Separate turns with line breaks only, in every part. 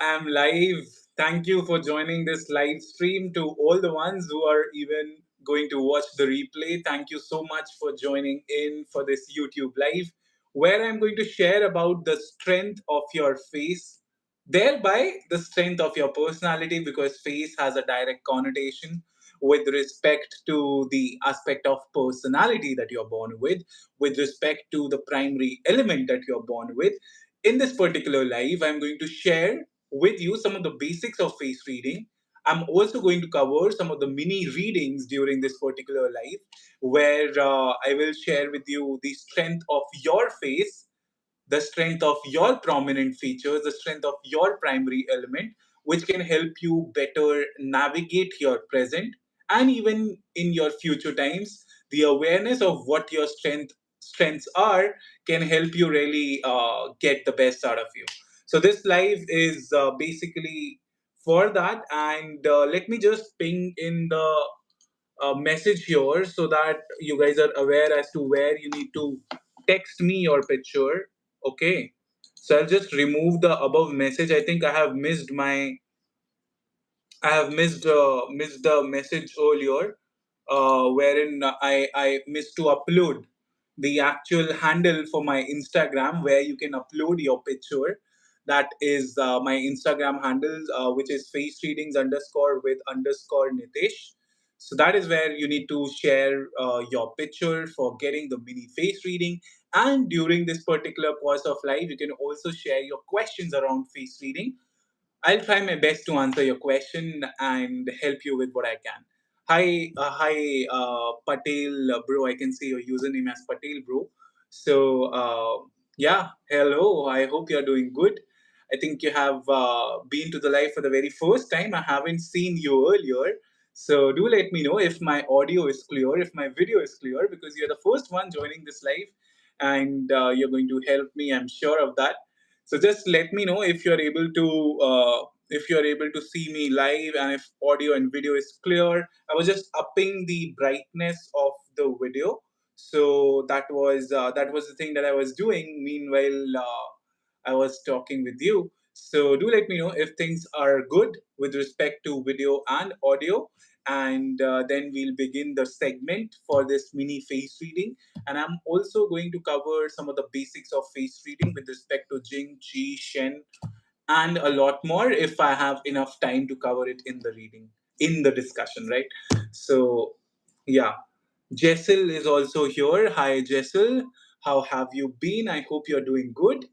I'm live. Thank you for joining this live stream. To all the ones who are even going to watch the replay, thank you so much for joining in for this YouTube live, where I'm going to share about the strength of your face, thereby the strength of your personality, because face has a direct connotation with respect to the aspect of personality that you're born with respect to the primary element that you're born with. In this particular live, I'm going to share with you some of the basics of face reading. I'm also going to cover some of the mini readings during this particular live, where I will share with you the strength of your face, the strength of your prominent features, the strength of your primary element, which can help you better navigate your present and even in your future times. The awareness of what your strengths are can help you really get the best out of you. So this live is basically for that, and let me just ping in the message here so that you guys are aware as to where you need to text me your picture. Okay. So I'll just remove the above message. I think I have missed the message earlier, wherein I missed to upload the actual handle for my Instagram, where you can upload your picture. That is my Instagram handle, which is face readings underscore with underscore Nitesh. So that is where you need to share your picture for getting the mini face reading. And during this particular course of life, you can also share your questions around face reading. I'll try my best to answer your question and help you with what I can. Hi, Patel, bro. I can see your username as Patel, bro. So, yeah, hello. I hope you're doing good. I think you have been to the live for the very first time. I haven't seen you earlier. So, do let me know if my audio is clear, if my video is clear, because you're the first one joining this live and you're going to help me. I'm sure of that. So just let me know if you're able to see me live and if audio and video is clear. I was just upping the brightness of the video, so that was the thing that I was doing. Meanwhile, I was talking with you. So do let me know if things are good with respect to video and audio, and then we'll begin the segment for this mini face reading. And I'm also going to cover some of the basics of face reading with respect to Jing, Qi, Shen, and a lot more if I have enough time to cover it in the reading, in the discussion, right? So, yeah. Jessel is also here. Hi, Jessel. How have you been? I hope you're doing good.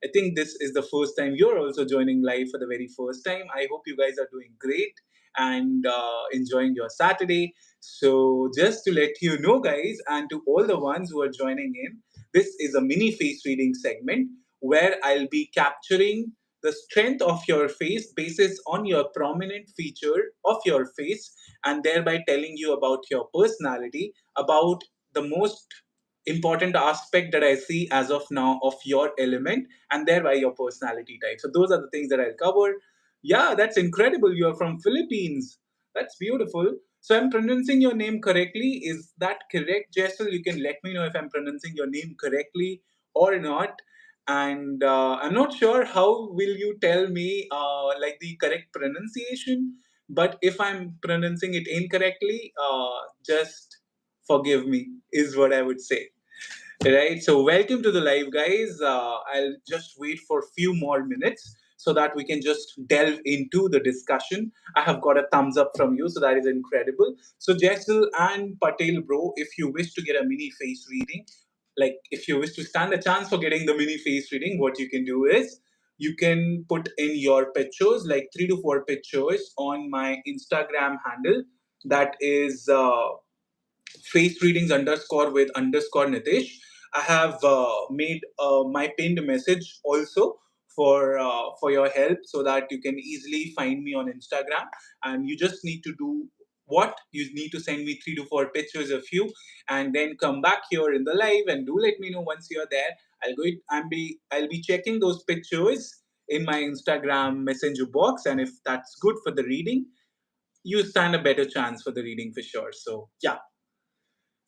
I think this is the first time you're also joining live for the very first time. I hope you guys are doing great and enjoying your Saturday. So, just to let you know, guys, and to all the ones who are joining in, this is a mini face reading segment where I'll be capturing the strength of your face basis on your prominent feature of your face, and thereby telling you about your personality, about the most important aspect that I see as of now of your element, and thereby your personality type. So those are the things that I'll cover. Yeah, that's incredible. You're from Philippines. That's beautiful. So I'm pronouncing your name correctly. Is that correct, Jessel? You can let me know if I'm pronouncing your name correctly or not. And I'm not sure how will you tell me like the correct pronunciation, but if I'm pronouncing it incorrectly, just forgive me, is what I would say. Right. So, welcome to the live, guys. I'll just wait for a few more minutes so that we can just delve into the discussion. I have got a thumbs up from you, so that is incredible. So, Jessel and Patel, bro, if you wish to get a mini face reading, like if you wish to stand a chance for getting the mini face reading, what you can do is you can put in your pictures, like 3 to 4 pictures, on my Instagram handle. That is face readings underscore with underscore Nitish. I have made my pinned message also for your help so that you can easily find me on Instagram. And you just need to do what you need to send me 3 to 4 pictures of you, and then come back here in the live and do let me know once you're there. I'll be checking those pictures in my Instagram messenger box, and if that's good for the reading, you stand a better chance for the reading for sure. So yeah,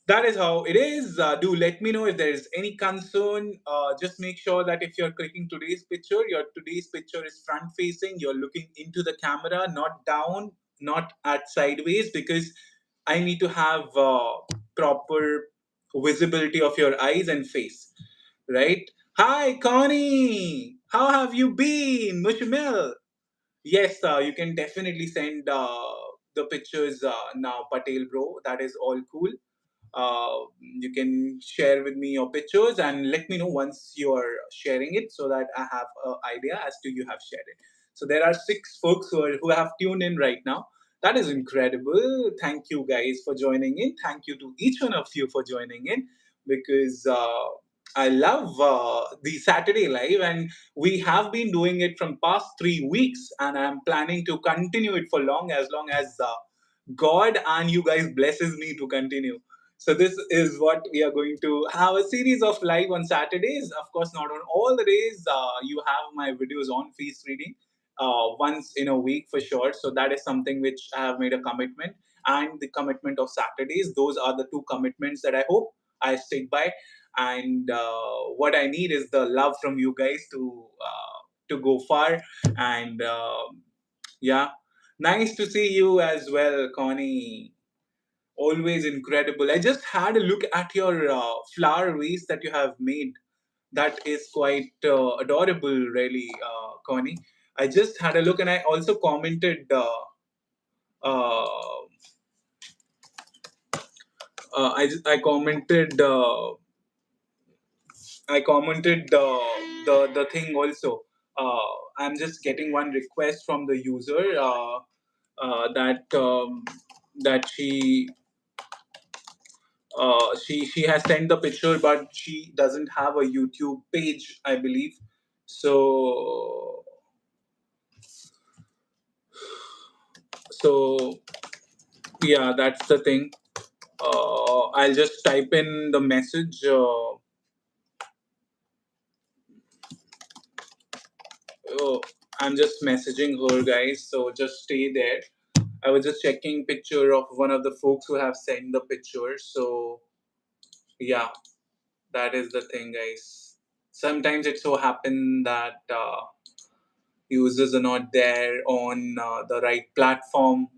That is how it is. Do let me know if there is any concern. Just make sure that if you're clicking today's picture, your today's picture is front facing. You're looking into the camera, not down, not at sideways, because I need to have proper visibility of your eyes and face. Right? Hi, Connie. How have you been, Mushmil? Yes, you can definitely send the pictures now, Patel bro. That is all cool. You can share with me your pictures and let me know once you're sharing it so that I have an idea as to you have shared it. So there are six folks who have tuned in right now. That is incredible. Thank you guys for joining in. Thank you to each one of you for joining in because I love the Saturday Live, and we have been doing it from past 3 weeks, and I'm planning to continue it for long as God and you guys blesses me to continue. So this is what we are going to have a series of live on Saturdays. Of course, not on all the days. You have my videos on feast reading once in a week for sure. So that is something which I have made a commitment, and the commitment of Saturdays. Those are the two commitments that I hope I stick by. And what I need is the love from you guys to go far. And yeah, nice to see you as well, Connie. Always incredible. I just had a look at your flower vase that you have made. That is quite adorable, really, Connie. I just had a look, and I also commented. Uh, I commented. I commented the thing also. I'm just getting one request from the user that she has sent the picture, but she doesn't have a YouTube page, I believe. So so yeah, that's the thing. I'll just type in the message. Oh, I'm just messaging her, guys. So just stay there. I was just checking picture of one of the folks who have sent the picture. So yeah, that is the thing, guys. Sometimes it so happen that users are not there on the right platform.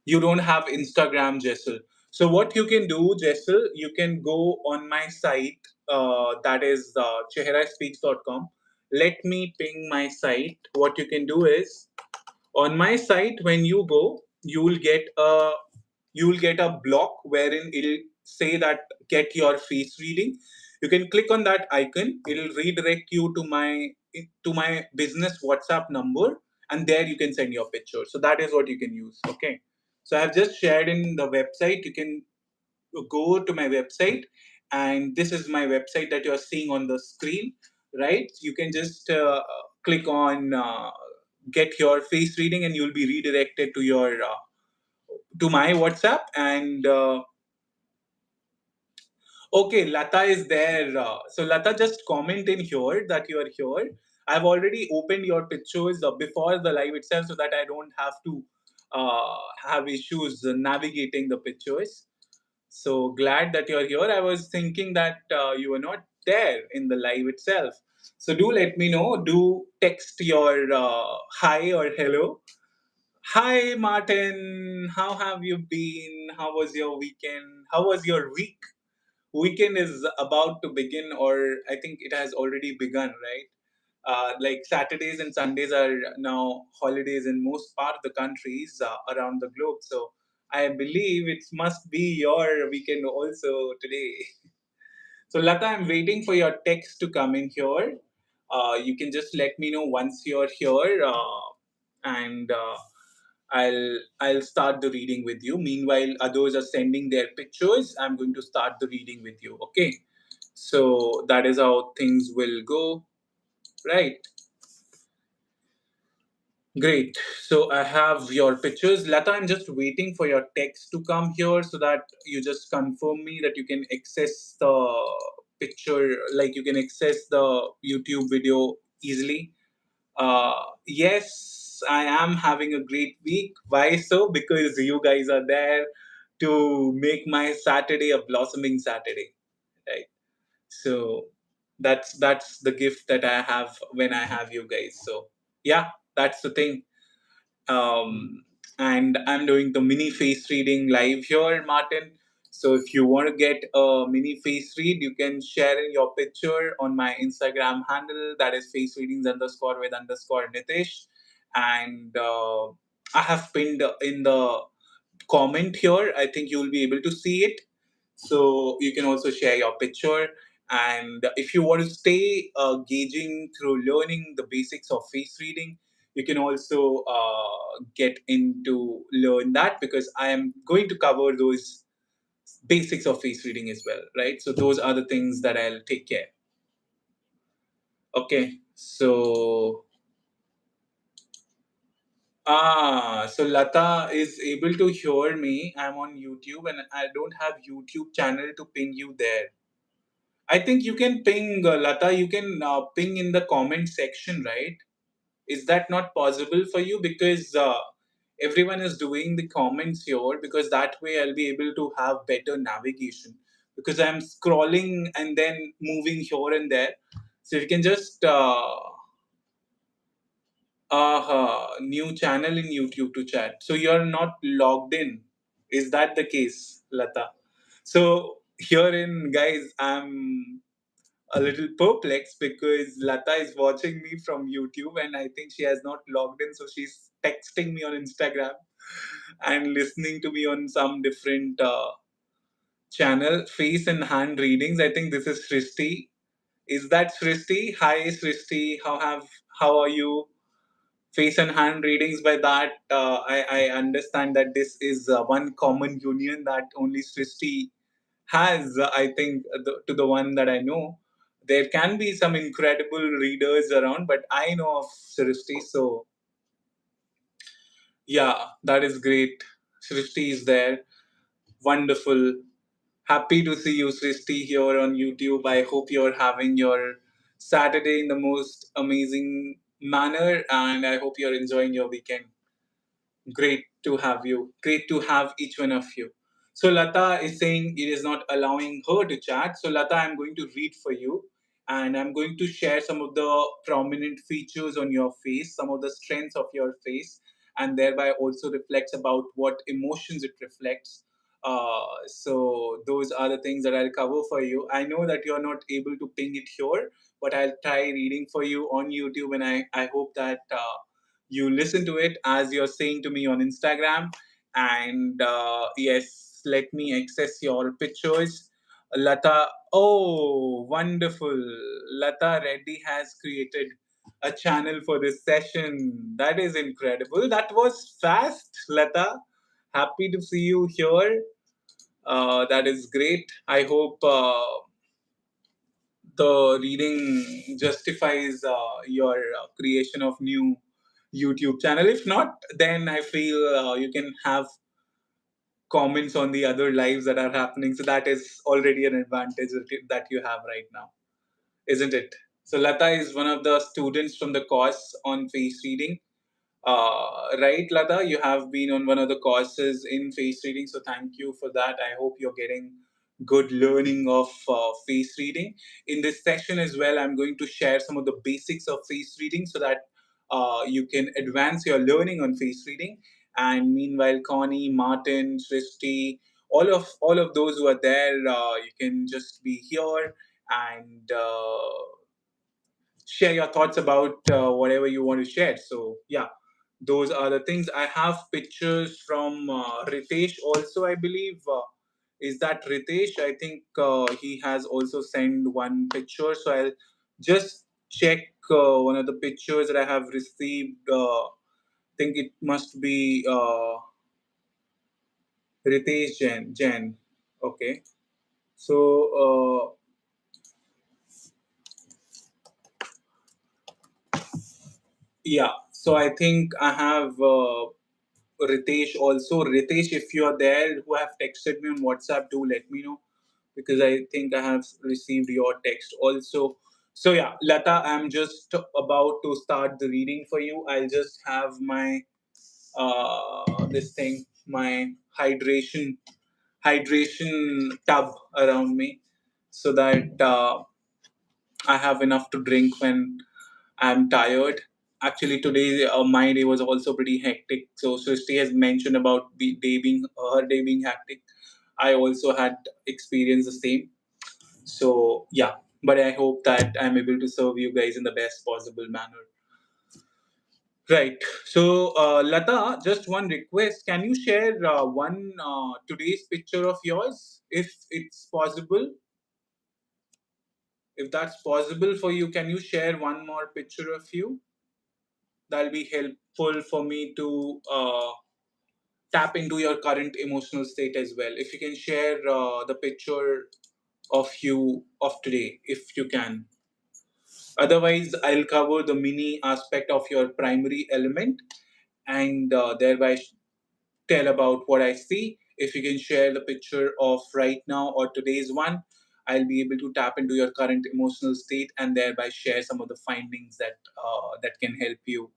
You don't have Instagram, Jessel. So what you can do, Jessel, you can go on my site, that is chehraspeaks.com. Let me ping my site. What you can do is, on my site, when you go, you will get a block wherein it'll say that get your face reading. You can click on that icon. It'll redirect you to my business WhatsApp number, and there you can send your picture. So that is what you can use. Okay. So I've just shared in the website. You can go to my website, and this is my website that you're seeing on the screen, right? You can just click on get your face reading, and you'll be redirected to my WhatsApp. And okay, Lata is there. So Lata, just comment in here that you are here. I've already opened your pictures before the live itself, so that I don't have to have issues navigating the pictures. So glad that you're here. I was thinking that you were not there in the live itself. So do let me know. Do text your hi or hello. Hi, Martin. How have you been? How was your weekend? How was your week? Weekend is about to begin, or I think it has already begun, right? Like Saturdays and Sundays are now holidays in most part of the countries around the globe. So I believe it must be your weekend also today. So Lata, I'm waiting for your text to come in here. You can just let me know once you're here, and I'll start the reading with you. Meanwhile, others are sending their pictures. I'm going to start the reading with you. Okay. So that is how things will go. Right. Great. So I have your pictures. Lata, I'm just waiting for your text to come here so that you just confirm me that you can access the picture, like you can access the YouTube video easily. Yes, I am having a great week. Why so? Because you guys are there. to make my Saturday a blossoming Saturday, right? So that's the gift that I have when I have you guys. So yeah, that's the thing. And I'm doing the mini face reading live here, Martin. So if you want to get a mini face read, you can share your picture on my Instagram handle, that is face readings underscore with underscore Nitish. And I have pinned in the comment here. I think you will be able to see it. So you can also share your picture. And if you want to stay gauging through learning the basics of face reading, you can also get into learn that, because I am going to cover those basics of face reading as well, right? So those are the things that I'll take care. Okay, so so Lata is able to hear me. I'm on YouTube and I don't have YouTube channel to ping you there. I think you can ping Lata. You can ping in the comment section, right? Is that not possible for you? Because everyone is doing the comments here. Because that way I'll be able to have better navigation. Because I'm scrolling and then moving here and there. So you can just new channel in YouTube to chat. So you're not logged in. Is that the case, Lata? So here in guys, I'm a little perplexed because Lata is watching me from YouTube and I think she has not logged in. So she's texting me on Instagram and listening to me on some different channel, face and hand readings. I think this is Srishti. Is that Srishti? Hi Srishti. How are you? Face and hand readings. By that, I understand that this is one common union that only Srishti has, I think, to the one that I know. There can be some incredible readers around, but I know of Srishti. So, yeah, that is great. Srishti is there. Wonderful. Happy to see you, Srishti, here on YouTube. I hope you're having your Saturday in the most amazing manner, and I hope you're enjoying your weekend. Great to have you. Great to have each one of you. So Lata is saying it is not allowing her to chat. So Lata, I'm going to read for you and I'm going to share some of the prominent features on your face, some of the strengths of your face, and thereby also reflects about what emotions it reflects. So those are the things that I'll cover for you. I know that you're not able to ping it here, but I'll try reading for you on YouTube, and I hope that you listen to it as you're saying to me on Instagram. And yes, let me access your pictures. Lata, oh, wonderful. Lata Reddy has created a channel for this session. That is incredible. That was fast, Lata. Happy to see you here. That is great. I hope the reading justifies your creation of new YouTube channel. If not, then I feel you can have comments on the other lives that are happening. So that is already an advantage that you have right now, isn't it? So Lata is one of the students from the course on face reading. Right, Lata, you have been on one of the courses in face reading, so thank you for that. I hope you're getting good learning of face reading. In this session as well, I'm going to share some of the basics of face reading so that you can advance your learning on face reading. And meanwhile, Connie, Martin, Srishti, all of those who are there, you can just be here and share your thoughts about whatever you want to share. So yeah, those are the things. I have pictures from Ritesh also, I believe. Is that Ritesh? I think he has also sent one picture. So I'll just check one of the pictures that I have received. Think it must be Ritesh Jain. Okay. So yeah. So I think I have Ritesh also. Ritesh, if you are there who have texted me on WhatsApp, do let me know, because I think I have received your text also. So yeah, Lata, I'm just about to start the reading for you. I'll just have my this thing, my hydration. hydration tub around me so that I have enough to drink when I'm tired. Actually, today my day was also pretty hectic. So Srishti has mentioned about the day being her day being hectic. I also had experienced the same. So yeah, but I hope that I'm able to serve you guys in the best possible manner. Right. So Lata, just one request. Can you share one today's picture of yours, if it's possible? If that's possible for you, can you share one more picture of you? That'll be helpful for me to tap into your current emotional state as well. If you can share the picture of you of today, if you can. Otherwise, I'll cover the mini aspect of your primary element and thereby tell about what I see. If you can share the picture of right now or today's one, I'll be able to tap into your current emotional state and thereby share some of the findings that can help you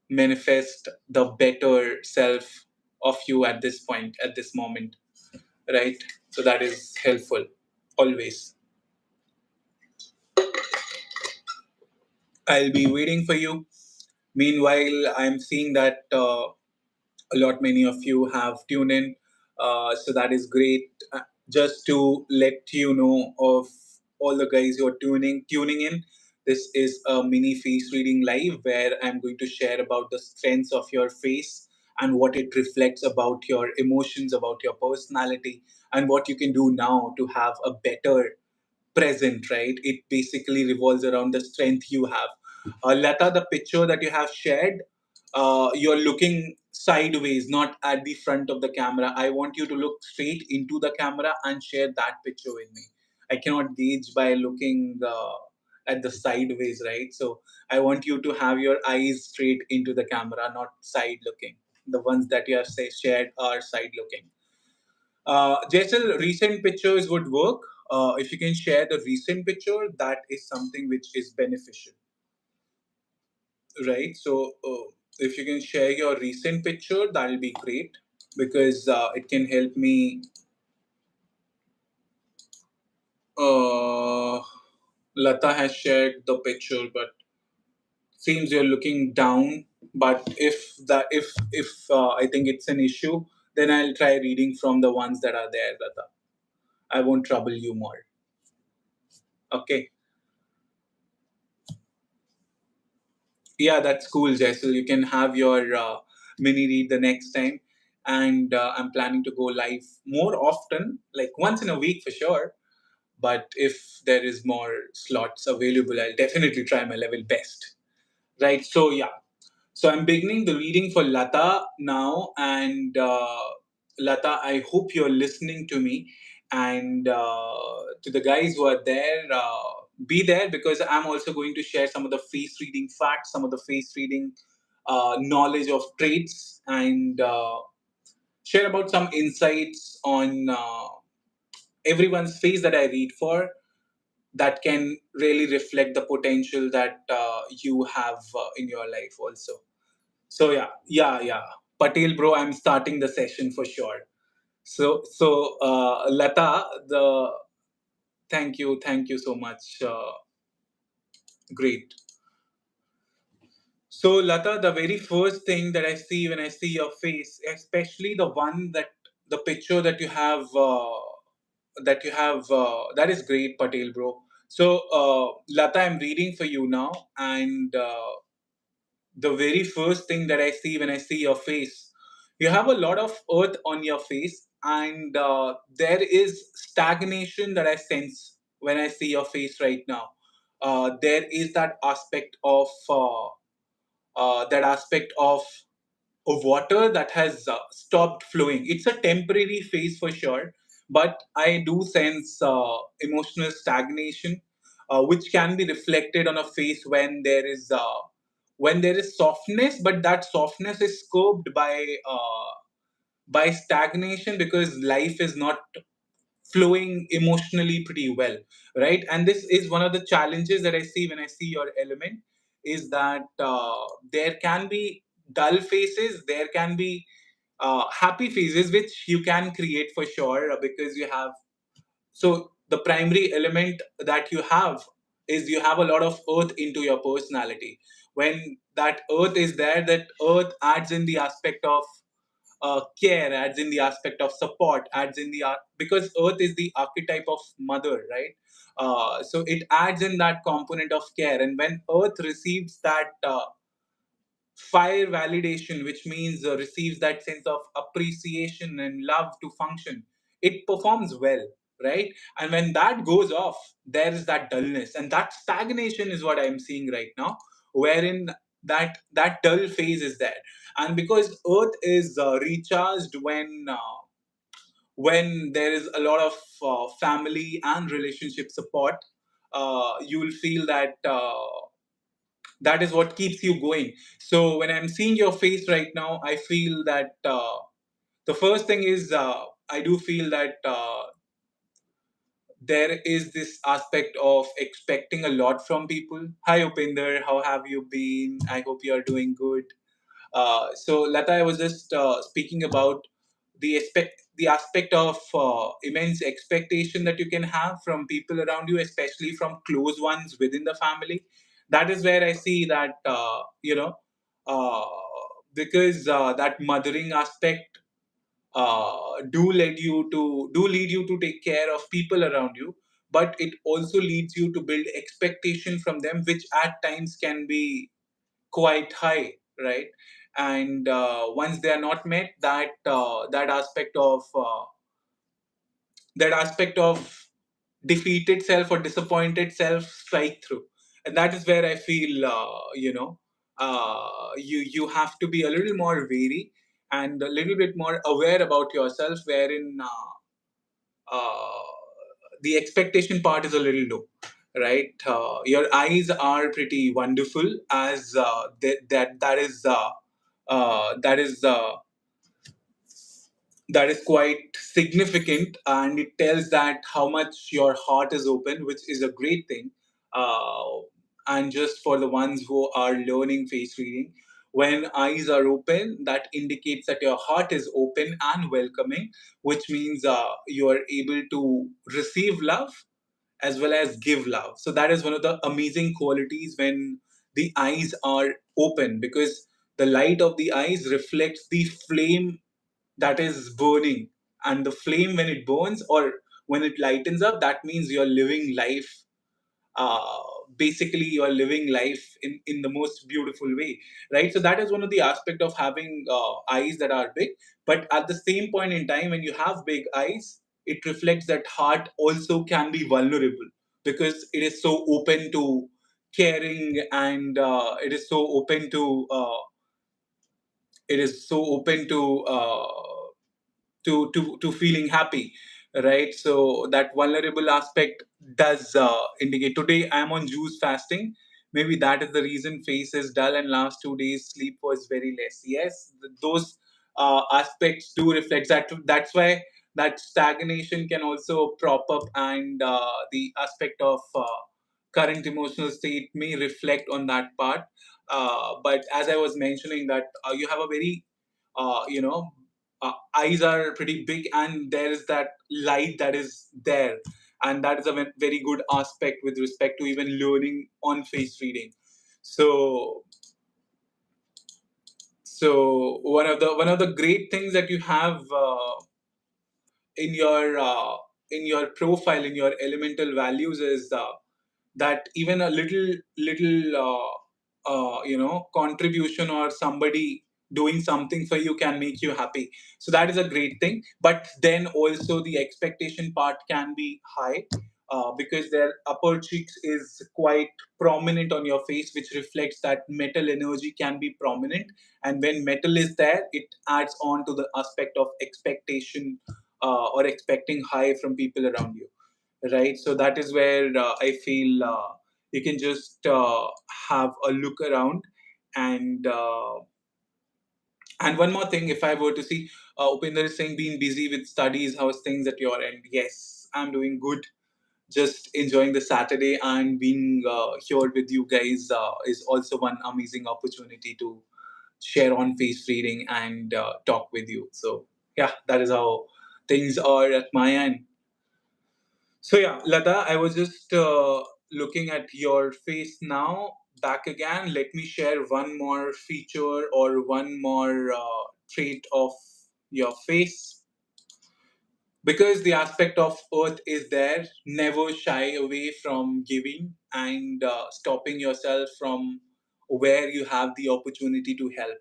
manifest the better self of you at this point, at this moment, right? So that is helpful always. I'll be waiting for you. Meanwhile, I'm seeing that a lot many of you have tuned in, so that is great. Just to let you know of all the guys who are tuning in, this is a mini face reading live where I'm going to share about the strengths of your face and what it reflects about your emotions, about your personality, and what you can do now to have a better present, right? It basically revolves around the strength you have. Lata, the picture that you have shared, you're looking sideways, not at the front of the camera. I want you to look straight into the camera and share that picture with me. I cannot gauge by looking at the sideways, right? So I want you to have your eyes straight into the camera, not side looking. The ones that you have shared are side looking. Jaisal, recent pictures would work. If you can share the recent picture, that is something which is beneficial, right? So, if you can share your recent picture, that'll be great because it can help me. Uh, Lata has shared the picture, but seems you're looking down. But if I think it's an issue, then I'll try reading from the ones that are there, Lata. I won't trouble you more. Okay. Yeah, that's cool, Jaisal. You can have your mini read the next time. And I'm planning to go live more often, like once in a week for sure. But if there is more slots available, I'll definitely try my level best. Right. So, yeah. So I'm beginning the reading for Lata now, and Lata, I hope you're listening to me, and to the guys who are there, be there because I'm also going to share some of the face reading facts, some of the face reading knowledge of traits, and share about some insights on everyone's face that I read for that can really reflect the potential that you have in your life also. So yeah. Patel bro, I'm starting the session for sure. So Lata, the thank you so much. Great. So Lata, the very first thing that I see when I see your face, especially the one that the picture that is great, Patel bro. So Lata, I'm reading for you now, and the very first thing that I see when I see your face, you have a lot of earth on your face, and there is stagnation that I sense when I see your face right now. There is that aspect of water that has stopped flowing. It's a temporary phase for sure, but I do sense emotional stagnation, which can be reflected on a face when there is softness, but that softness is curbed by stagnation because life is not flowing emotionally pretty well, right? And this is one of the challenges that I see when I see your element is that there can be dull faces, there can be happy phases which you can create for sure, because you have, so the primary element that you have is you have a lot of earth into your personality. When that earth is there, that earth adds in the aspect of care, adds in the aspect of support, adds in the because earth is the archetype of mother, right? So it adds in that component of care, and when earth receives that fire validation, which means receives that sense of appreciation and love to function, it performs well, right? And when that goes off, there is that dullness, and that stagnation is what I'm seeing right now, wherein that dull phase is there. And because earth is recharged when there is a lot of family and relationship support, you will feel that that is what keeps you going. So when I'm seeing your face right now, I feel that the first thing is, I do feel that there is this aspect of expecting a lot from people. Hi Upinder, how have you been? I hope you are doing good. So Lata, I was just speaking about the aspect of immense expectation that you can have from people around you, especially from close ones within the family. That is where I see that uh, because that mothering aspect do lead you to take care of people around you, but it also leads you to build expectation from them, which at times can be quite high, right? And once they are not met, that aspect of defeated self or disappointed self strike through, and that is where I feel you have to be a little more wary and a little bit more aware about yourself, wherein uh, the expectation part is a little low, right? Your eyes are pretty wonderful, as that is that is quite significant, and it tells that how much your heart is open, which is a great thing. uh, and just for the ones who are learning face reading, when eyes are open, that indicates that your heart is open and welcoming, which means you are able to receive love as well as give love. So that is one of the amazing qualities when the eyes are open, because the light of the eyes reflects the flame that is burning, and the flame, when it burns or when it lightens up, that means you're living life, uh, basically you're living life in the most beautiful way, right? So that is one of the aspect of having eyes that are big. But at the same point in time, when you have big eyes, it reflects that heart also can be vulnerable, because it is so open to caring, and it is so open to feeling happy, right? So that vulnerable aspect does indicate. Today I'm on juice fasting. Maybe that is the reason face is dull, and last 2 days sleep was very less. Yes, those aspects do reflect that. That's why that stagnation can also prop up, and the aspect of current emotional state may reflect on that part. But as I was mentioning, that you have a very you know eyes are pretty big, and there is that light that is there, and that is a very good aspect with respect to even learning on face reading. So so one of the great things that you have in your profile, in your elemental values, is that even a little contribution, or somebody doing something for you, can make you happy. So that is a great thing. But then also the expectation part can be high, because their upper cheeks is quite prominent on your face, which reflects that metal energy can be prominent. And when metal is there, it adds on to the aspect of expectation, or expecting high from people around you, right? So that is where I feel you can just have a look around. And uh, and one more thing, if I were to see, Upinder is saying, being busy with studies, how's things at your end? Yes, I'm doing good. Just enjoying the Saturday, and being here with you guys is also one amazing opportunity to share on face reading and talk with you. So yeah, that is how things are at my end. So yeah, Lata, I was just looking at your face now. Back again. Let me share one more feature or one more trait of your face, because the aspect of earth is there. Never shy away from giving and stopping yourself from where you have the opportunity to help,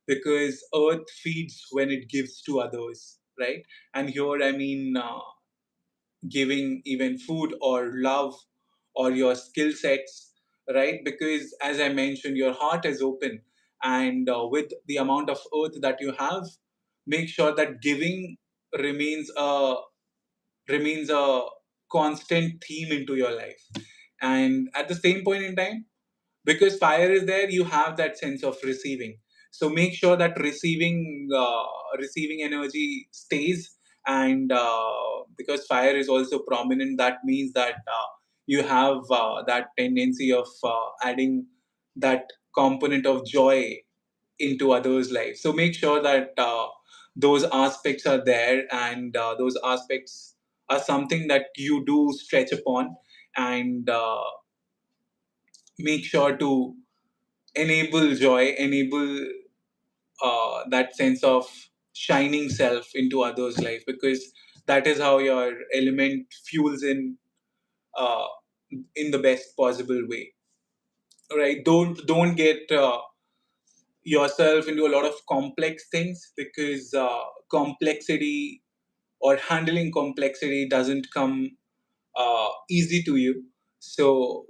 because earth feeds when it gives to others, right? And here I mean giving even food or love or your skill sets, right? Because as I mentioned, your heart is open, and with the amount of earth that you have, make sure that giving remains a constant theme into your life. And at the same point in time, because fire is there, you have that sense of receiving. So make sure that receiving energy stays. And because fire is also prominent, that means that you have that tendency of adding that component of joy into others' life. So make sure that those aspects are there, and those aspects are something that you do stretch upon, and make sure to enable joy, enable that sense of shining self into others' life, because that is how your element fuels uh, in the best possible way. Right? Don't get yourself into a lot of complex things, because complexity or handling complexity doesn't come easy to you. So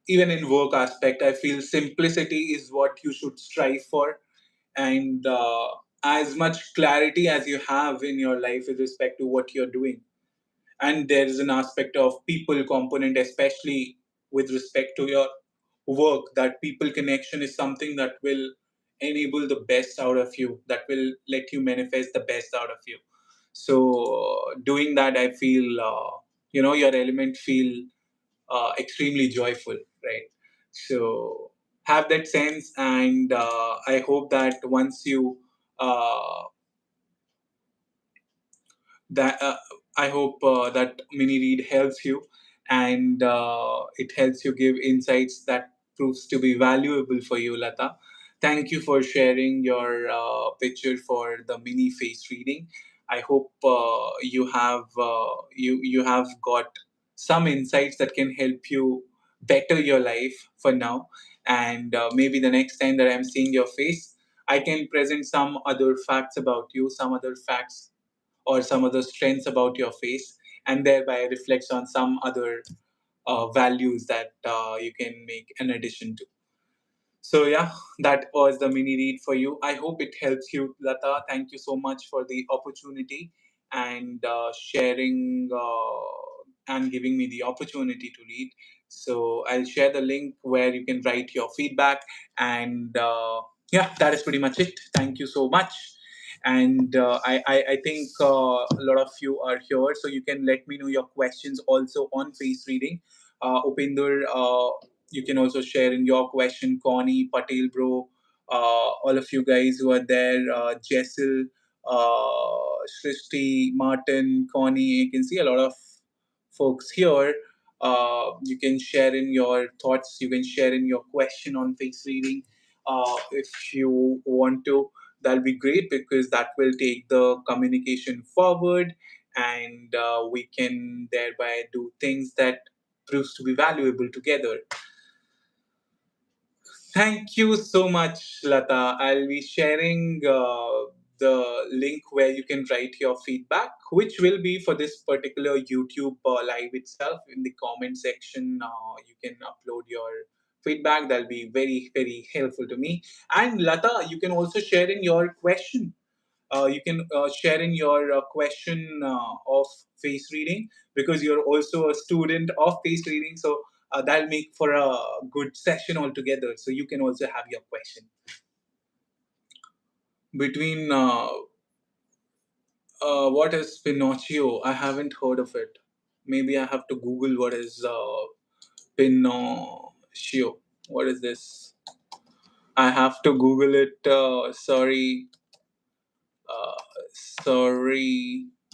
even in work aspect, I feel simplicity is what you should strive for, and as much clarity as you have in your life with respect to what you're doing. And there is an aspect of people component, especially with respect to your work, that people connection is something that will enable the best out of you, that will let you manifest the best out of you. So doing that, I feel your element feel extremely joyful, right? So have that sense, and I hope that once you uh, that I hope that mini read helps you, and it helps you give insights that proves to be valuable for you, Lata. Thank you for sharing your picture for the mini face reading. I hope you have got some insights that can help you better your life for now, and maybe the next time that I'm seeing your face, I can present some other facts about you, some other facts or some other strengths about your face, and thereby reflects on some other values that you can make an addition to. So yeah, that was the mini read for you. I hope it helps you, Lata. Thank you so much for the opportunity and sharing and giving me the opportunity to read. So I'll share the link where you can write your feedback, and yeah, that is pretty much it. Thank you so much. And I think a lot of you are here, so you can let me know your questions also on face reading. Upinder, you can also share in your question, Connie, Patel bro, all of you guys who are there, Jessel, Srishti, Martin, Connie. You can see a lot of folks here. You can share in your thoughts, you can share in your question on face reading if you want to. That'll be great, because that will take the communication forward, and we can thereby do things that proves to be valuable together. Thank you so much, Lata. I'll be sharing the link where you can write your feedback, which will be for this particular YouTube live itself. In the comment section, you can upload your feedback. That'll be very, very helpful to me. And Lata, you can also share in your question. You can share in your question of face reading, because you're also a student of face reading. So that'll make for a good session altogether. So you can also have your question. Between what is Pinocchio? I haven't heard of it. Maybe I have to Google what is Pinocchio. What is this? I have to Google it. Uh, sorry,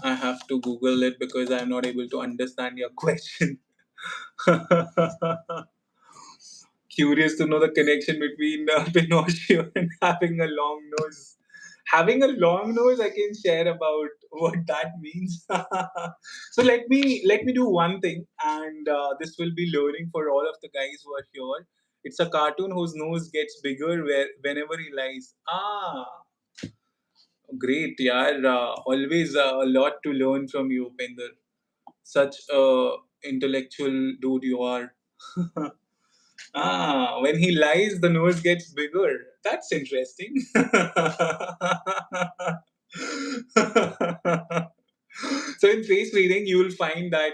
I have to Google it because I'm not able to understand your question. Curious to know the connection between Pinocchio and having a long nose. Having a long nose, I can share about what that means. So let me do one thing, and this will be learning for all of the guys who are here. It's a cartoon whose nose gets bigger whenever he lies. Great, yeah. Always a lot to learn from you, Pender. Such a intellectual dude you are. When he lies, the nose gets bigger. That's interesting. So in face reading, you will find that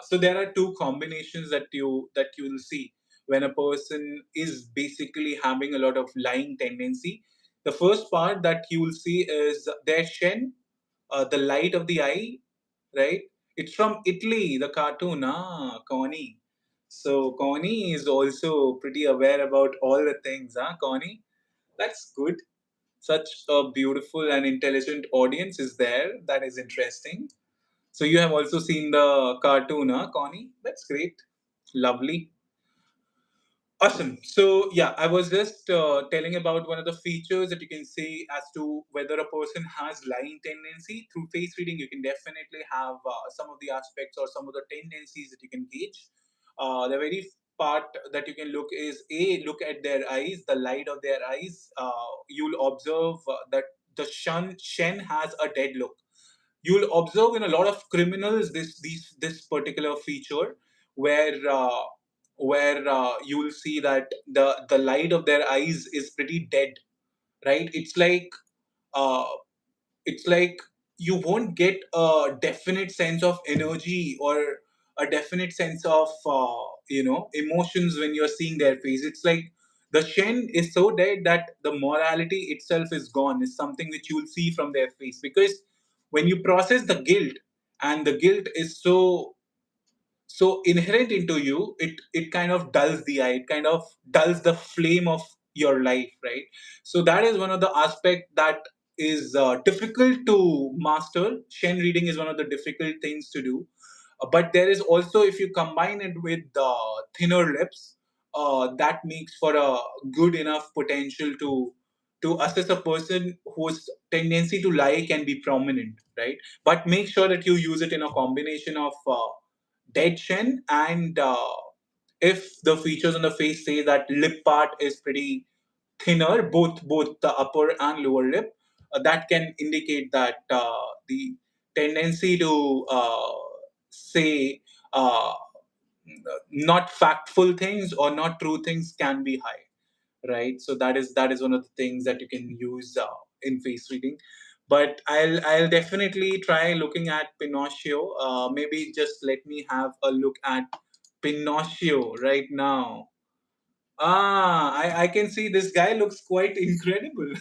so there are two combinations that you will see when a person is basically having a lot of lying tendency. The first part that you will see is their shen, the light of the eye, right? It's from Italy, the cartoon, Connie. So Connie is also pretty aware about all the things, Connie? That's good. Such a beautiful and intelligent audience is there. That is interesting. So you have also seen the cartoon, Connie? That's great. Lovely. Awesome. So yeah, I was just telling about one of the features that you can see as to whether a person has lying tendency through face reading. You can definitely have some of the aspects or some of the tendencies that you can gauge. The very part that you can look is a look at their eyes, the light of their eyes. You'll observe that the shen has a dead look. You'll observe in a lot of criminals this particular feature where you'll see that the light of their eyes is pretty dead, right? Uh, it's like you won't get a definite sense of energy or a definite sense of emotions when you're seeing their face. It's like the shen is so dead that the morality itself is gone, is something which you will see from their face, because when you process the guilt, and the guilt is so inherent into you, it kind of dulls the eye, it kind of dulls the flame of your life, right? So that is one of the aspect that is difficult to master. Shen reading is one of the difficult things to do. But there is also, if you combine it with thinner lips, that makes for a good enough potential to assess a person whose tendency to lie can be prominent, right? But make sure that you use it in a combination of dead shen, and if the features on the face say that lip part is pretty thinner, both the upper and lower lip, that can indicate that the tendency to say not factful things or not true things can be high, right? So that is one of the things that you can use in face reading. But I'll definitely try looking at Pinocchio. Maybe just let me have a look at Pinocchio right now. I can see this guy looks quite incredible.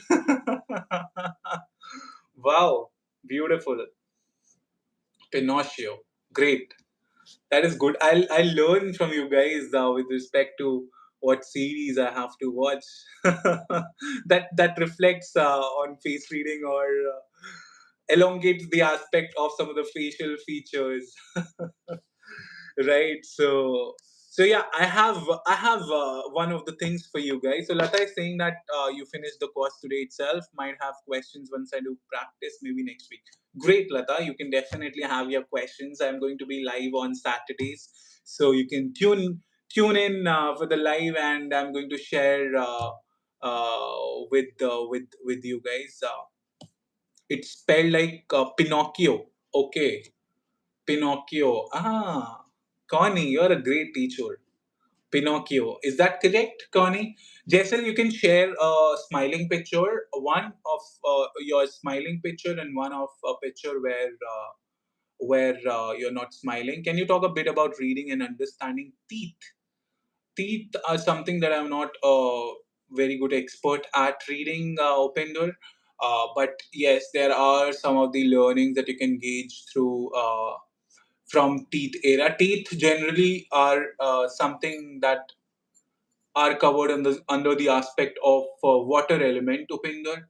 Wow, beautiful. Pinocchio. Great. That is good. I'll learn from you guys with respect to what series I have to watch. That reflects on face reading or elongates the aspect of some of the facial features. Right. So yeah, I have one of the things for you guys. So Lata is saying that you finished the course today itself, might have questions once I do practice maybe next week. Great, Lata, you can definitely have your questions. I'm going to be live on Saturdays, so you can tune in for the live, and I'm going to share with you guys. It's spelled like Pinocchio. Okay, Pinocchio. Connie, you're a great teacher. Pinocchio. Is that correct, Connie? Jessel, you can share a smiling picture, one of your smiling picture and one of a picture where you're not smiling. Can you talk a bit about reading and understanding teeth? Teeth are something that I'm not a very good expert at reading, Upender. But yes, there are some of the learnings that you can gauge through from teeth era. Teeth generally are something that are covered under the aspect of water element, Upinder.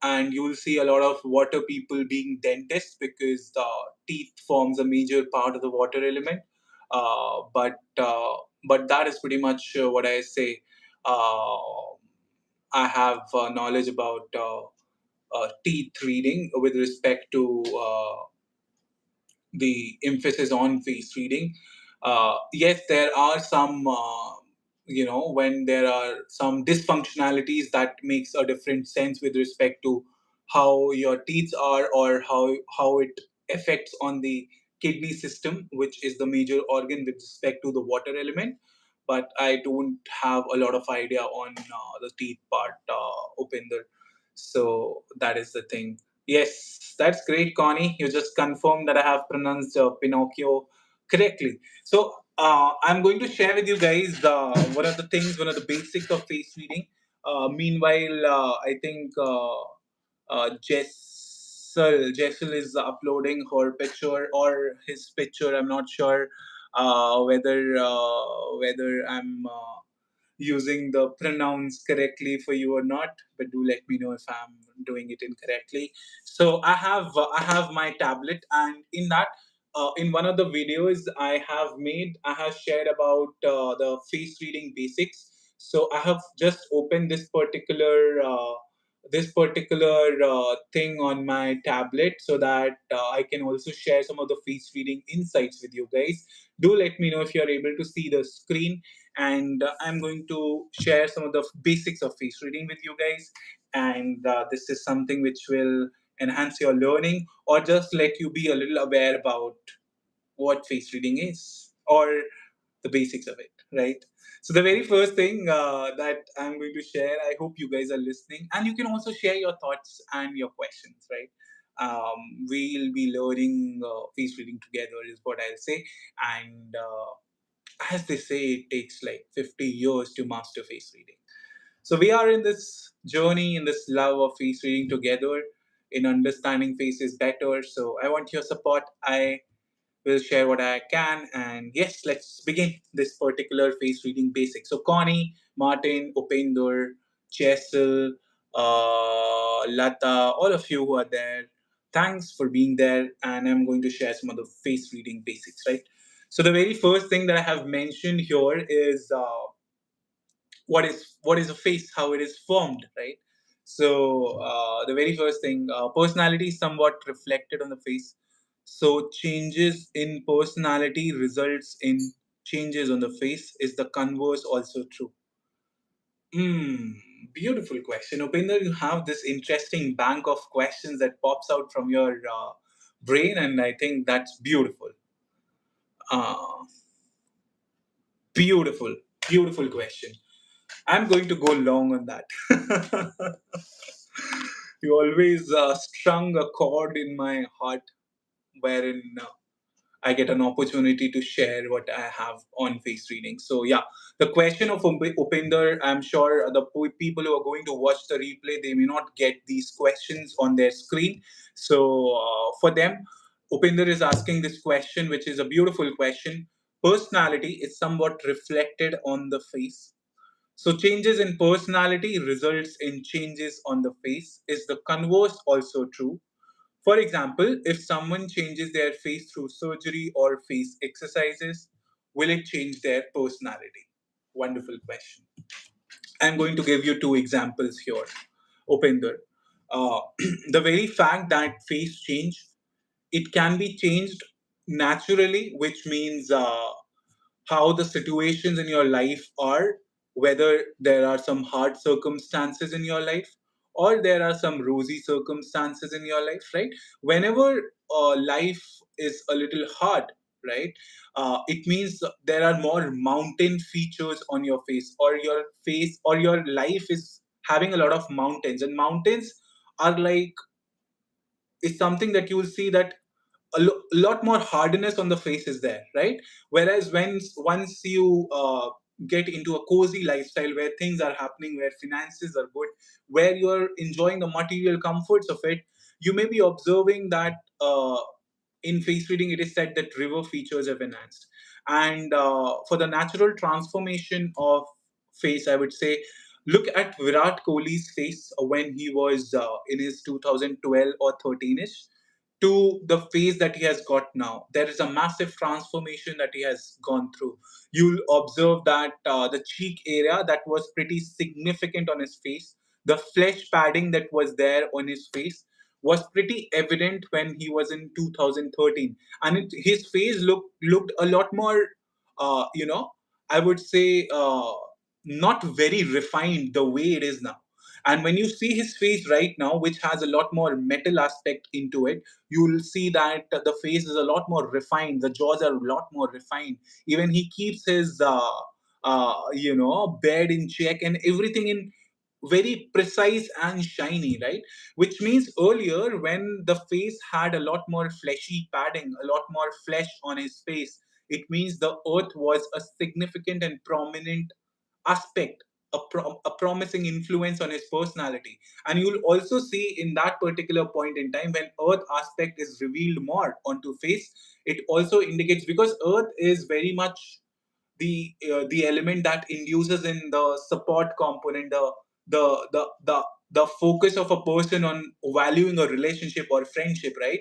And you will see a lot of water people being dentists because the teeth forms a major part of the water element. But that is pretty much what I say. I have knowledge about teeth reading with respect to the emphasis on face reading. Yes, there are some, when there are some dysfunctionalities that makes a different sense with respect to how your teeth are or how it affects on the kidney system, which is the major organ with respect to the water element. But I don't have a lot of idea on the teeth part, Upinder. So that is the thing. Yes, that's great, Connie. You just confirmed that I have pronounced Pinocchio correctly. So I'm going to share with you guys one of the basics of face reading. Meanwhile, I think Jessel is uploading her picture or his picture. I'm not sure whether I'm using the pronouns correctly for you or not, but do let me know if I'm doing it incorrectly. So I have my tablet, and in that, in one of the videos I have shared about the face reading basics. So I have just opened this particular thing on my tablet so that I can also share some of the face reading insights with you guys. Do let me know if you're able to see the screen, and I'm going to share some of the basics of face reading with you guys. And this is something which will enhance your learning or just let you be a little aware about what face reading is or the basics of it, right? So the very first thing that I'm going to share, I hope you guys are listening, and you can also share your thoughts and your questions, right? We'll be learning face reading together, is what I'll say. And as they say, it takes like 50 years to master face reading. So we are in this journey, in this love of face reading together, in understanding faces better. So I want your support. I will share what I can. And yes, let's begin this particular face reading basic. So Connie, Martin, Upinder, Chesil, Lata, all of you who are there, thanks for being there. And I'm going to share some of the face reading basics, right? So the very first thing that I have mentioned here is what is a face, how it is formed, right? So the very first thing, personality is somewhat reflected on the face. So changes in personality results in changes on the face. Is the converse also true? Hmm, beautiful question, Upinder. You have this interesting bank of questions that pops out from your brain, and I think that's beautiful. uh, Beautiful, beautiful question. I'm going to go long on that. You always strung a chord in my heart wherein I get an opportunity to share what I have on face reading. So, yeah, the question of Upinder, I'm sure the people who are going to watch the replay, they may not get these questions on their screen. So, for them, Upinder is asking this question, which is a beautiful question. Personality is somewhat reflected on the face. So changes in personality results in changes on the face. Is the converse also true? For example, if someone changes their face through surgery or face exercises, will it change their personality? Wonderful question. I'm going to give you two examples here. Upinder. Uh, the very fact that face change, it can be changed naturally, which means how the situations in your life are, whether there are some hard circumstances in your life or there are some rosy circumstances in your life, right? Whenever life is a little hard, right, it means there are more mountain features on your face, or your life is having a lot of mountains, and mountains are like, is something that you will see that lot more hardness on the face is there, right? Whereas when once you get into a cozy lifestyle where things are happening, where finances are good, where you're enjoying the material comforts of it, you may be observing that in face reading, it is said that river features have enhanced. And for the natural transformation of face, I would say, look at Virat Kohli's face when he was in his 2012 or 13ish to the phase that he has got now. There is a massive transformation that he has gone through. You'll observe that the cheek area that was pretty significant on his face, the flesh padding that was there on his face was pretty evident when he was in 2013, and his face looked a lot more, you know, I would say, not very refined the way it is now. And when you see his face right now, which has a lot more metal aspect into it, you'll see that the face is a lot more refined. The jaws are a lot more refined. Even he keeps his, beard in check and everything in very precise and shiny, right? Which means earlier, when the face had a lot more fleshy padding, a lot more flesh on his face, it means the earth was a significant and prominent aspect, a promising influence on his personality. And you'll also see in that particular point in time when earth aspect is revealed more onto face, it also indicates, because earth is very much the element that induces in the support component, the focus of a person on valuing a relationship or friendship, right?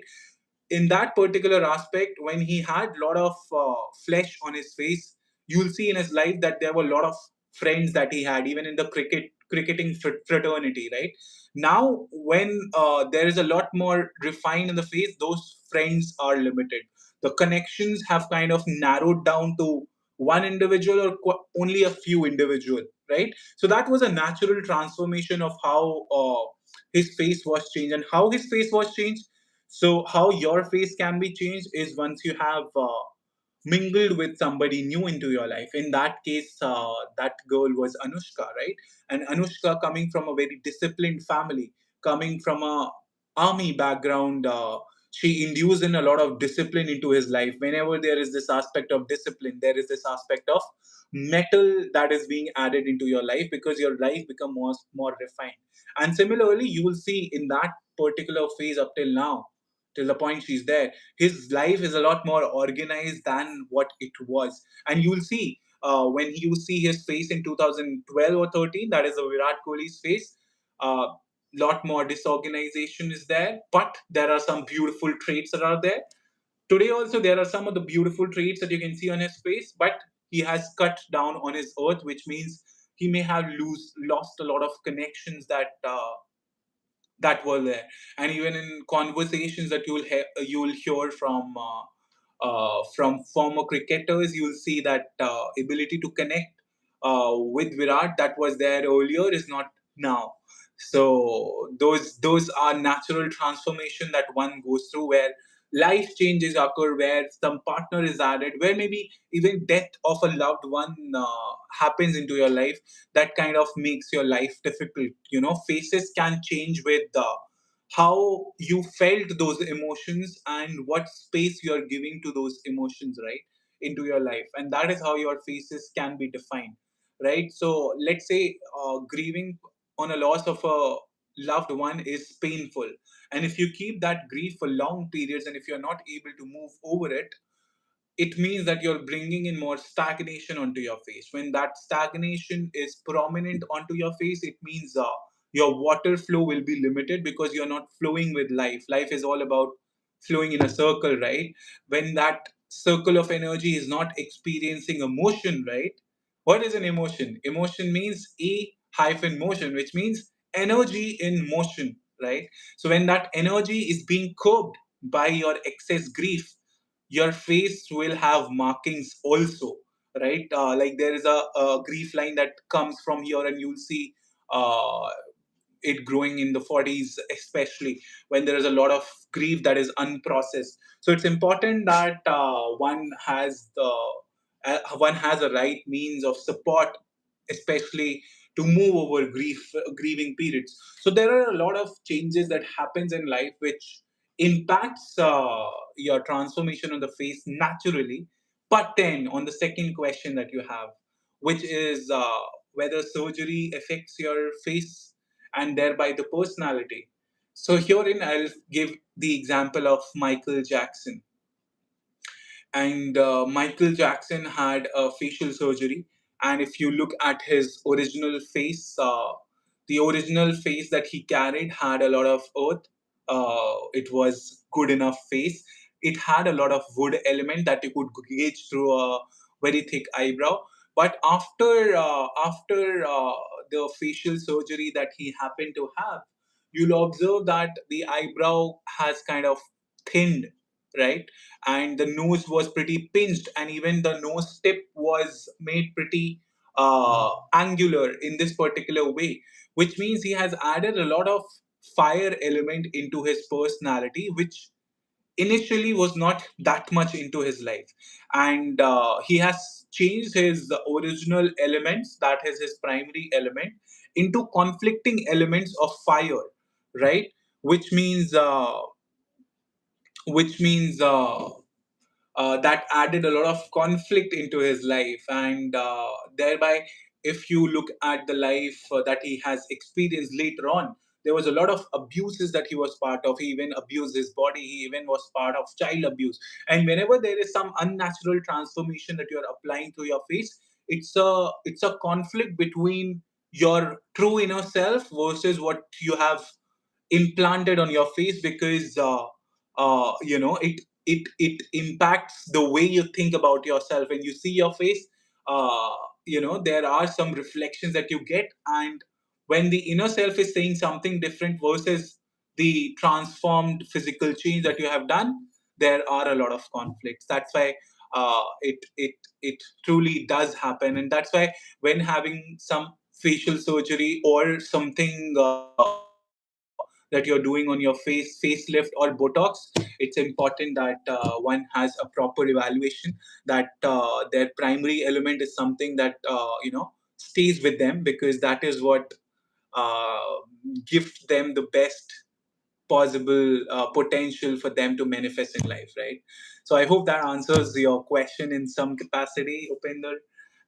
In that particular aspect, when he had a lot of flesh on his face, you'll see in his life that there were a lot of friends that he had, even in the cricketing fraternity, right? Now, when there is a lot more refined in the face, those friends are limited. The connections have kind of narrowed down to one individual or only a few individual, right? So that was a natural transformation of how his face was changed. And how his face was changed, so how your face can be changed is once you have mingled with somebody new into your life. In that case, that girl was Anushka, right? And Anushka, coming from a very disciplined family, coming from a army background, she induced in a lot of discipline into his life. Whenever there is this aspect of discipline, there is this aspect of metal that is being added into your life, because your life become more refined. And similarly, you will see in that particular phase up till now, till the point she's there, his life is a lot more organized than what it was. And you'll see when you see his face in 2012 or 13, that is a Virat Kohli's face. Lot more disorganization is there, but there are some beautiful traits that are there. Today also there are some of the beautiful traits that you can see on his face, but he has cut down on his earth, which means he may have lost a lot of connections that were there. And even in conversations that you'll hear from former cricketers, you'll see that ability to connect with Virat that was there earlier is not now. So those are natural transformation that one goes through, where life changes occur, where some partner is added, where maybe even death of a loved one happens into your life. That kind of makes your life difficult. Faces can change with how you felt those emotions and what space you are giving to those emotions, right, into your life. And that is how your faces can be defined, right? So let's say grieving on a loss of a loved one is painful, and if you keep that grief for long periods, and if you're not able to move over it, it means that you're bringing in more stagnation onto your face. When that stagnation is prominent onto your face, it means your water flow will be limited, because you're not flowing with life. Life is all about flowing in a circle, right? When that circle of energy is not experiencing a motion, right? What is an emotion? Emotion means E hyphen motion, which means energy in motion, right? So when that energy is being curbed by your excess grief, your face will have markings also, right? Like there is a grief line that comes from here, and you'll see uh, it growing in the 40s, especially when there is a lot of grief that is unprocessed. So it's important that one has a right means of support, especially to move over grieving periods. So there are a lot of changes that happens in life which impacts your transformation on the face naturally. But then on the second question that you have, which is whether surgery affects your face and thereby the personality. So herein I'll give the example of Michael Jackson. and Michael Jackson had a facial surgery. And if you look at his original face, the original face that he carried had a lot of earth. It was good enough face. It had a lot of wood element that you could gauge through a very thick eyebrow. But after the facial surgery that he happened to have, you'll observe that the eyebrow has kind of thinned, right? And the nose was pretty pinched, and even the nose tip was made pretty angular in this particular way, which means he has added a lot of fire element into his personality, which initially was not that much into his life. And he has changed his original elements, that is his primary element, into conflicting elements of fire, right? Which means which means that added a lot of conflict into his life, and thereby, if you look at the life that he has experienced later on, there was a lot of abuses that he was part of. He even abused his body. He even was part of child abuse. And whenever there is some unnatural transformation that you are applying to your face, it's a conflict between your true inner self versus what you have implanted on your face, because it impacts the way you think about yourself. When you see your face, uh, there are some reflections that you get, and when the inner self is saying something different versus the transformed physical change that you have done, there are a lot of conflicts. That's why it truly does happen, and that's why when having some facial surgery or something that you're doing on your face, facelift or Botox, it's important that one has a proper evaluation, that their primary element is something that stays with them, because that is what uh, gives them the best possible potential for them to manifest in life, right? So I hope that answers your question in some capacity, Upinder.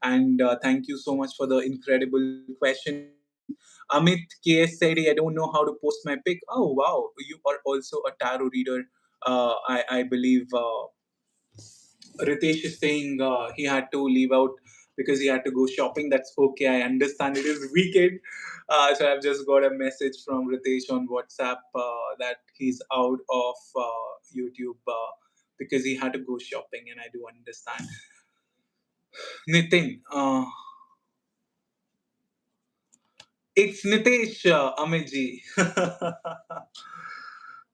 And thank you so much for the incredible question. Amit KS said, I don't know how to post my pic. Oh, wow. You are also a tarot reader. I believe Ritesh is saying he had to leave out because he had to go shopping. That's okay. I understand it is weekend. So I've just got a message from Ritesh on WhatsApp that he's out of YouTube because he had to go shopping, and I do understand. Nitin, it's Nitesh, Amitji.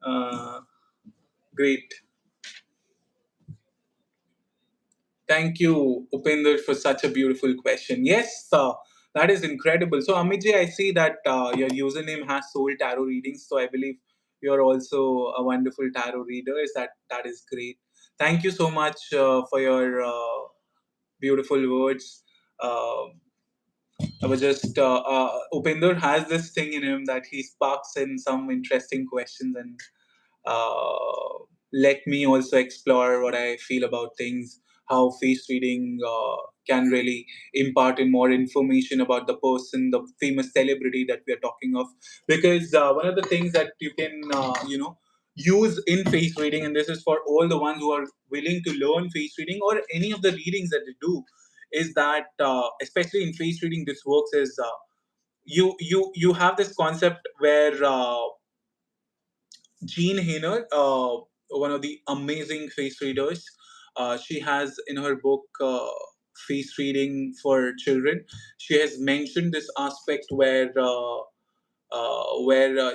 uh, Great. Thank you, Upinder, for such a beautiful question. Yes, that is incredible. So, Amitji, I see that your username has Soul Tarot readings. So, I believe you're also a wonderful tarot reader. That is great? Thank you so much for your beautiful words. Uh, I was just Upinder has this thing in him that he sparks in some interesting questions, and uh, let me also explore what I feel about things, how face reading can really impart in more information about the person, the famous celebrity that we are talking of. Because one of the things that you can, use in face reading, and this is for all the ones who are willing to learn face reading or any of the readings that they do, is that especially in face reading, this works is you have this concept where Jean Hainer, one of the amazing face readers, she has in her book Face Reading for Children, she has mentioned this aspect where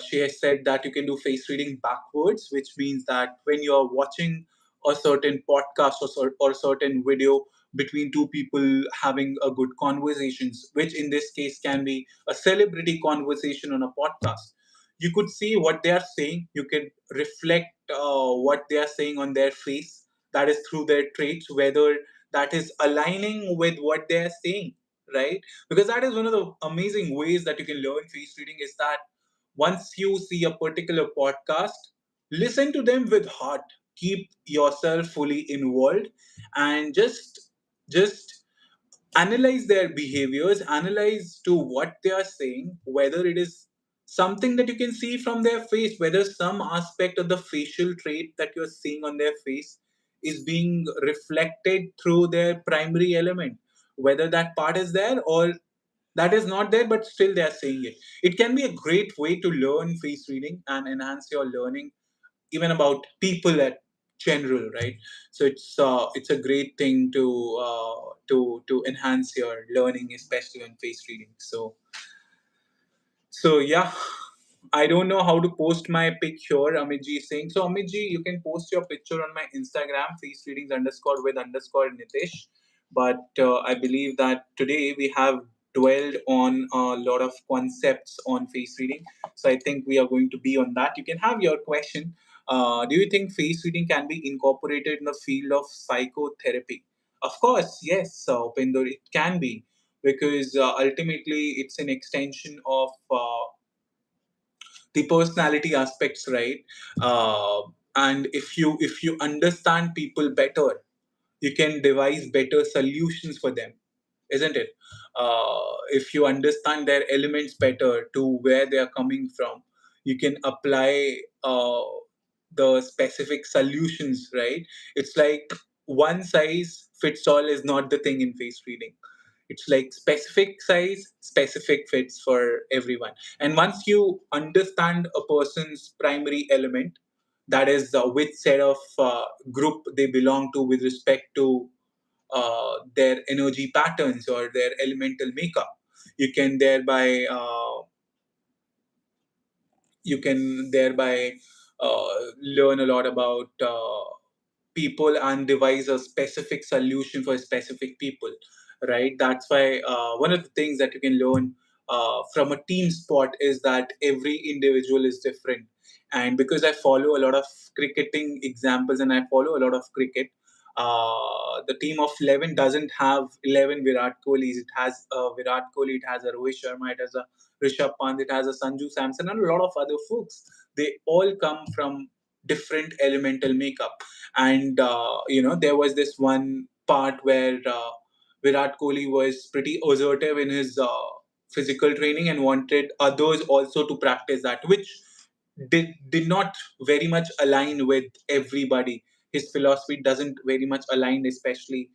she has said that you can do face reading backwards, which means that when you are watching a certain podcast or certain video between two people having a good conversations, which in this case can be a celebrity conversation on a podcast, you could see what they are saying. You can reflect what they are saying on their face. That is through their traits, whether that is aligning with what they are saying, right? Because that is one of the amazing ways that you can learn face reading, is that once you see a particular podcast, listen to them with heart, keep yourself fully involved, and just analyze their behaviors, analyze to what they are saying, whether it is something that you can see from their face, whether some aspect of the facial trait that you're seeing on their face is being reflected through their primary element, whether that part is there or that is not there, but still they are saying it. It can be a great way to learn face reading and enhance your learning, even about people at general, right? So it's a great thing to enhance your learning, especially on face reading. So yeah, I don't know how to post my picture. Amitji is saying. So Amitji, you can post your picture on my Instagram, face readings underscore with underscore Nitish. But I believe that today we have dwelled on a lot of concepts on face reading. So I think we are going to be on that. You can have your question. Do you think face reading can be incorporated in the field of psychotherapy? Of course, yes, Upinder, it can be, because ultimately it's an extension of the personality aspects, right? And if you understand people better, you can devise better solutions for them, isn't it? If you understand their elements better, to where they are coming from, you can apply the specific solutions, right? It's like one size fits all is not the thing in face reading. It's like specific size, specific fits for everyone. And once you understand a person's primary element, that is which set of group they belong to with respect to their energy patterns or their elemental makeup, you can thereby learn a lot about people and devise a specific solution for specific people, right? That's why one of the things that you can learn from a team sport is that every individual is different. And because I follow a lot of cricketing examples and I follow a lot of cricket, the team of 11 doesn't have 11 Virat Kohlis. It has Virat Kohli, it has a Rohit Sharma, it has a Rishabh Pant, it has a Sanju Samson, and a lot of other folks. They all come from different elemental makeup. And there was this one part where Virat Kohli was pretty assertive in his physical training and wanted others also to practice that, which did not very much align with everybody. His philosophy doesn't very much align, especially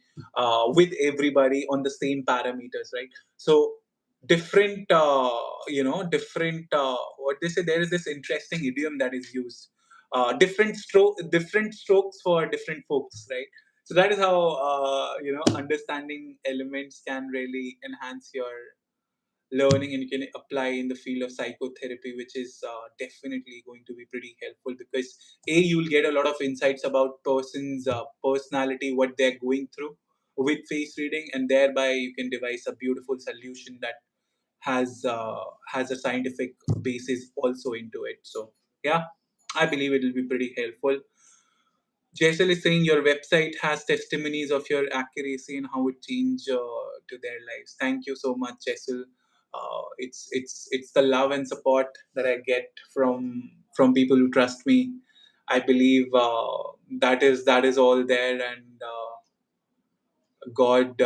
with everybody on the same parameters, right? So different, different. What they say, there is this interesting idiom that is used. Different strokes for different folks, right? So that is how understanding elements can really enhance your learning, and you can apply in the field of psychotherapy, which is definitely going to be pretty helpful, because you'll get a lot of insights about person's personality, what they're going through with face reading, and thereby you can devise a beautiful solution that has a scientific basis also into it. So yeah, I believe it will be pretty helpful. Jaisal is saying your website has testimonies of your accuracy and how it changed to their lives. Thank you so much, Jaisal. It's the love and support that I get from people who trust me. I believe that is all there, and God.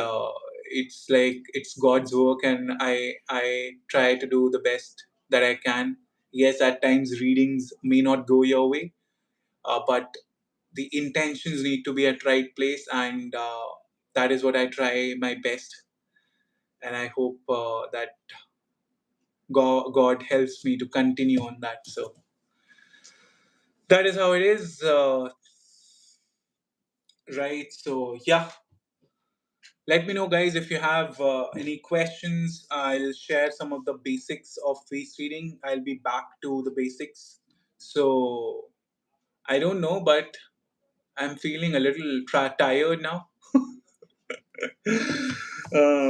It's like it's God's work, and I try to do the best that I can. Yes, at times readings may not go your way, but the intentions need to be at right place, and that is what I try my best, and I hope that God helps me to continue on that. So that is how it is, right? So yeah, let me know, guys, if you have any questions. I'll share some of the basics of face reading. I'll be back to the basics. So I don't know, but I'm feeling a little tired now.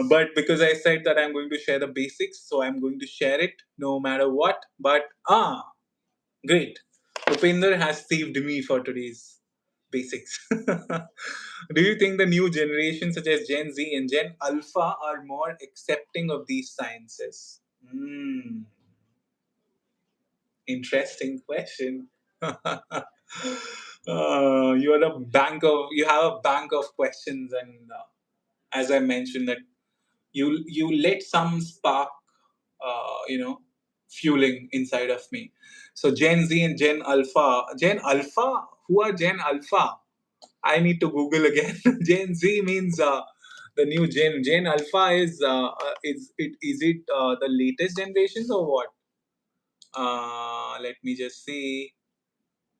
But because I said that I'm going to share the basics, so I'm going to share it no matter what. But great. Upinder has saved me for today's basics. Do you think the new generation, such as Gen Z and Gen Alpha, are more accepting of these sciences? Interesting question. You have a bank of questions, and as I mentioned, that you let some spark, fueling inside of me. So Gen Z and Gen Alpha, who are Gen Alpha? I need to Google again. Gen Z means the new Gen. Gen Alpha is it the latest generations or what? Let me just see.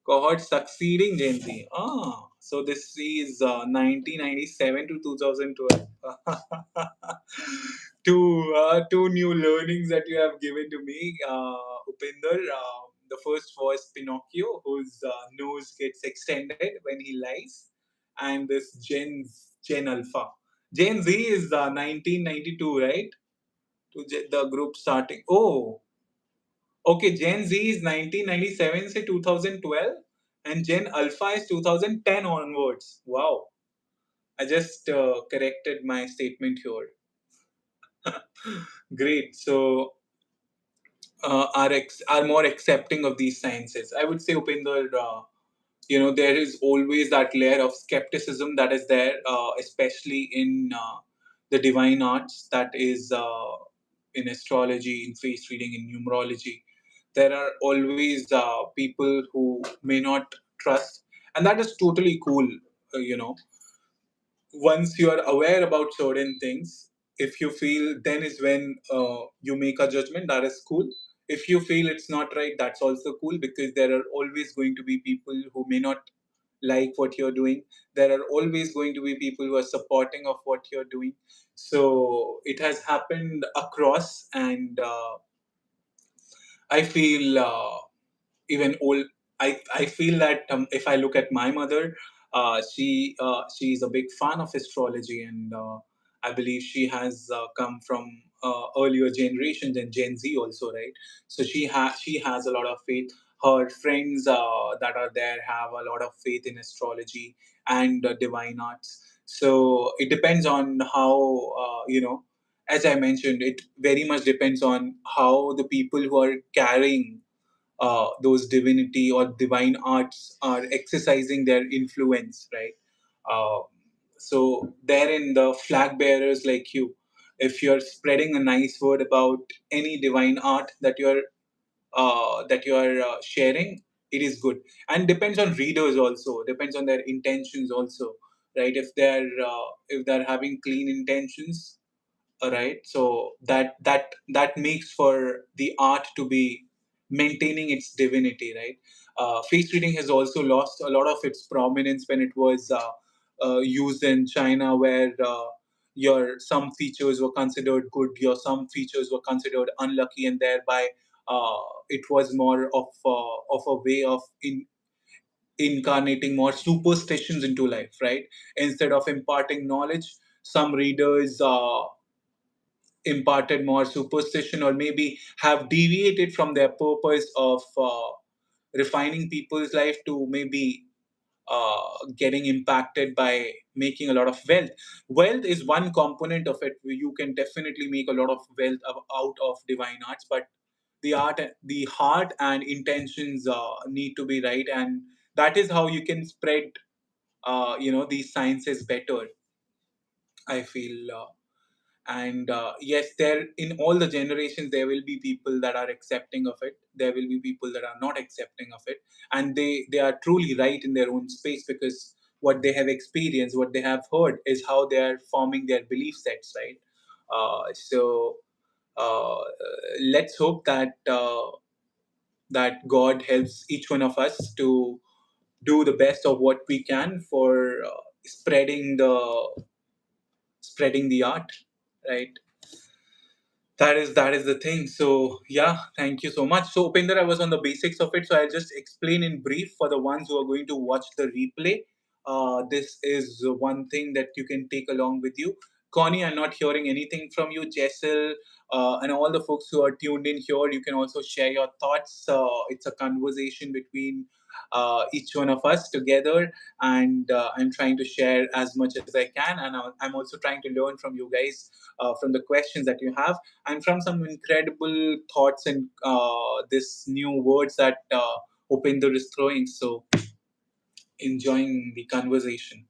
Cohort succeeding Gen Z. So this is 1997 to 2012. Two new learnings that you have given to me, Upinder. The first was Pinocchio, whose nose gets extended when he lies, and this Gen Alpha. Gen Z is 1992, right? The group starting. Oh, okay, Gen Z is 1997 say 2012, and Gen Alpha is 2010 onwards. Wow. I just corrected my statement here. Great. So, are more accepting of these sciences. I would say, Upinder, there is always that layer of skepticism that is there, especially in the divine arts, that is in astrology, in face reading, in numerology. There are always people who may not trust, and that is totally cool. Once you are aware about certain things, if you feel, then is when you make a judgment. That is cool. If you feel it's not right, that's also cool, because there are always going to be people who may not like what you're doing. There are always going to be people who are supporting of what you're doing. So it has happened across, and I feel even old. I feel that if I look at my mother, she is a big fan of astrology, and I believe she has come from earlier generations than Gen Z also, right? So she has a lot of faith. Her friends that are there have a lot of faith in astrology and divine arts. So it depends on how As I mentioned, it very much depends on how the people who are carrying those divinity or divine arts are exercising their influence, right? Uh, so therein, the flag bearers like you, if you're spreading a nice word about any divine art that you are sharing, it is good, and depends on readers also, depends on their intentions also, right? If they're having clean intentions, all right, so that makes for the art to be maintaining its divinity, right? Face reading has also lost a lot of its prominence when it was used in China, where your some features were considered good, your some features were considered unlucky, and thereby uh, it was more of a way of incarnating more superstitions into life, right? Instead of imparting knowledge, some readers imparted more superstition, or maybe have deviated from their purpose of refining people's life to maybe getting impacted by making a lot of wealth. Wealth is one component of it. You can definitely make a lot of wealth out of divine arts, but the heart and intentions need to be right, and that is how you can spread these sciences better, I feel. And yes, there, in all the generations, there will be people that are accepting of it, there will be people that are not accepting of it, and they are truly right in their own space, because what they have experienced, what they have heard, is how they are forming their belief sets, right? So let's hope that God helps each one of us to do the best of what we can for spreading the art, right? That is the thing. So yeah, thank you so much. So Upinder, I was on the basics of it, so I'll just explain in brief for the ones who are going to watch the replay. This is one thing that you can take along with you. Connie, I'm not hearing anything from you. Jessel, and all the folks who are tuned in here, you can also share your thoughts. It's a conversation between each one of us together, and I'm trying to share as much as I can, and I'm also trying to learn from you guys, from the questions that you have, and from some incredible thoughts and this new words that Upinder is throwing. So enjoying the conversation,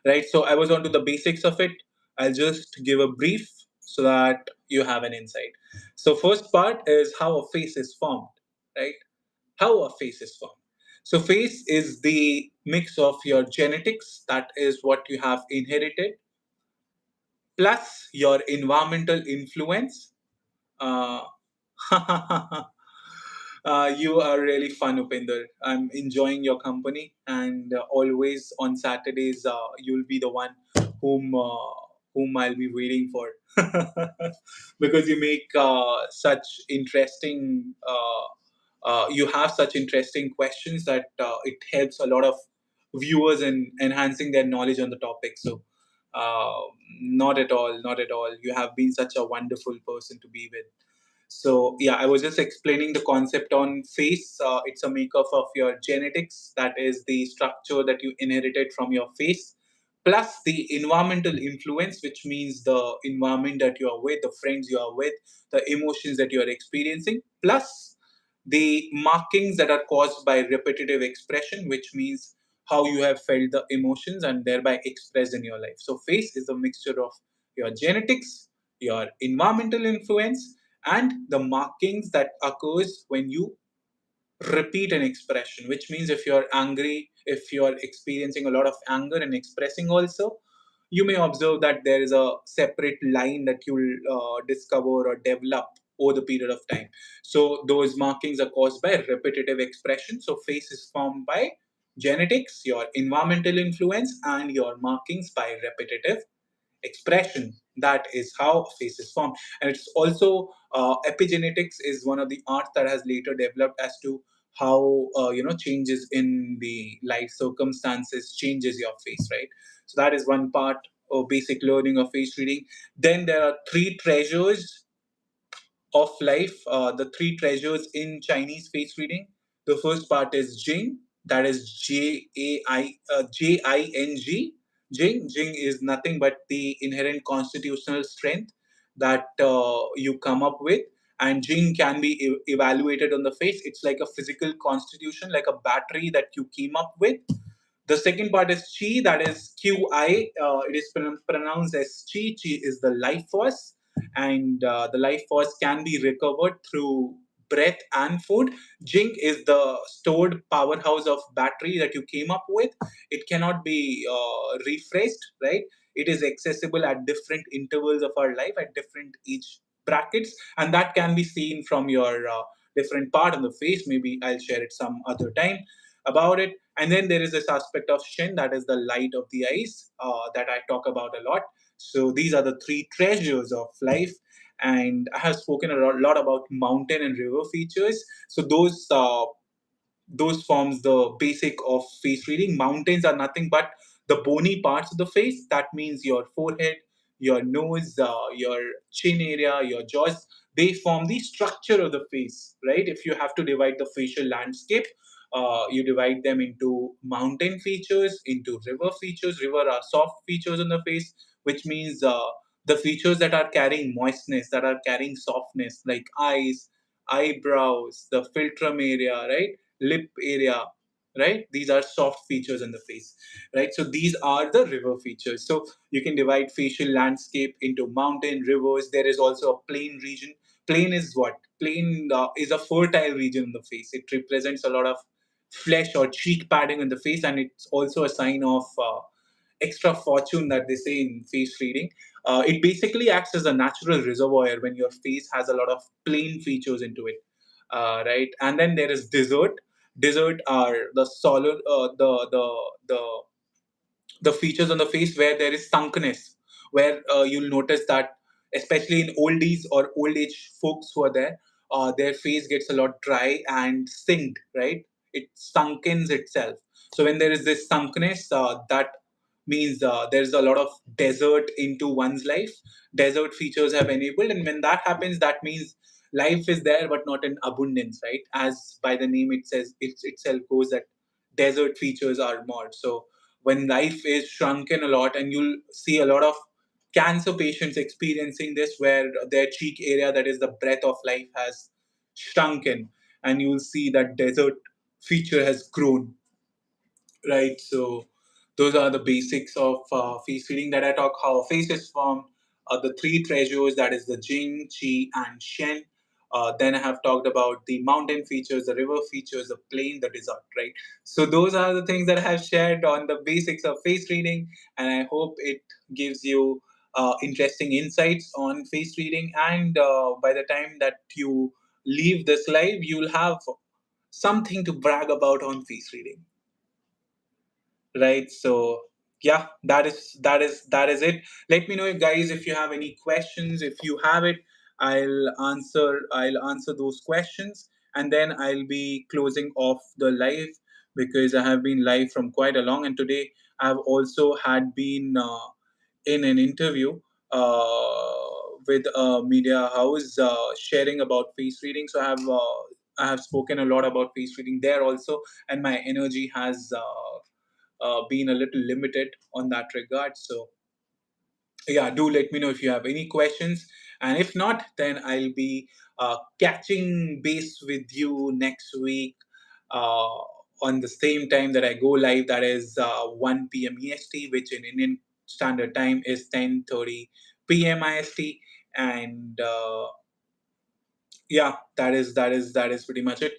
right? So I was on to the basics of it. I'll just give a brief so that you have an insight. So first part is how a face is formed, right? How a face is formed. So face is the mix of your genetics, that is what you have inherited, plus your environmental influence. uh, you are really fun, Upinder. I'm enjoying your company, and always on Saturdays, you'll be the one whom uh, whom I'll be waiting for, because you make such interesting. You have such interesting questions that it helps a lot of viewers in enhancing their knowledge on the topic. So, uh, not at all, not at all. You have been such a wonderful person to be with. So yeah, I was just explaining the concept on face. It's a makeup of your genetics. That is the structure that you inherited from your face, plus the environmental influence, which means the environment that you are with, the friends you are with, the emotions that you are experiencing, plus the markings that are caused by repetitive expression, which means how you have felt the emotions and thereby expressed in your life. So face is a mixture of your genetics, your environmental influence, and the markings that occurs when you repeat an expression, which means if you're angry, if you're experiencing a lot of anger and expressing also, you may observe that there is a separate line that you'll discover or develop over the period of time. So those markings are caused by repetitive expression. So face is formed by genetics, your environmental influence, and your markings by repetitive expression. That is how face is formed. And it's also epigenetics is one of the arts that has later developed as to how changes in the life circumstances changes your face, right? So that is one part of basic learning of face reading. Then there are three treasures of life, the three treasures in Chinese face reading. The first part is Jing, that is Jing. Jing is nothing but the inherent constitutional strength that you come up with. And Jing can be evaluated on the face. It's like a physical constitution, like a battery that you came up with. The second part is Chi, that is Qi. It is pronounced as Chi. Chi is the life force, and the life force can be recovered through breath and food. Jing is the stored powerhouse of battery that you came up with. It cannot be refreshed, right? It is accessible at different intervals of our life, at different age brackets, and that can be seen from your different part on the face. Maybe I'll share it some other time about it. And then there is this aspect of Shin, that is the light of the eyes, that I talk about a lot. So these are the three treasures of life. And I have spoken a lot about mountain and river features. So those forms the basic of face reading. Mountains are nothing but the bony parts of the face. That means your forehead, your nose, your chin area, your jaws. They form the structure of the face, right? If you have to divide the facial landscape, you divide them into mountain features, into river features. River are soft features on the face, which means the features that are carrying moistness, that are carrying softness, like eyes, eyebrows, the philtrum area, right? Lip area, right? These are soft features in the face, right? So these are the river features. So you can divide facial landscape into mountain, rivers. There is also a plain region. Plain is what? Plain is a fertile region in the face. It represents a lot of flesh or cheek padding in the face, and it's also a sign of extra fortune that they say in face reading. It basically acts as a natural reservoir when your face has a lot of plain features into it, right? And then there is desert. Desert are the solid, the features on the face where there is sunkenness, where you'll notice that, especially in oldies or old age folks who are there, their face gets a lot dry and sinked, right? It sunkens itself. So when there is this sunkenness, that means there's a lot of desert into one's life. Desert features have enabled, and when that happens, that means life is there but not in abundance, right? As by the name it says, it itself goes that desert features are more. So when life is shrunken a lot, and you'll see a lot of cancer patients experiencing this, where their cheek area, that is the breath of life, has shrunken, and you'll see that desert feature has grown, right? So those are the basics of face reading that I talk. How a face is formed, the three treasures, that is the Jing, Qi, and Shen. Then I have talked about the mountain features, the river features, the plain, the desert, right? So those are the things that I have shared on the basics of face reading, and I hope it gives you interesting insights on face reading. And by the time that you leave this live, you'll have something to brag about on face reading, right? So yeah, that is it. Let me know, guys, if you have any questions. If you have it, I'll answer those questions, and then I'll be closing off the live, because I have been live from quite a long, and today I've also had been in an interview with a media house sharing about face reading. So I have spoken a lot about face reading there also, and my energy has been a little limited on that regard. So yeah, do let me know if you have any questions, and if not, then I'll be catching base with you next week uh, on the same time that I go live. That is 1 p.m. EST, which in Indian Standard Time is 10:30 p.m. IST, and yeah, that is pretty much it.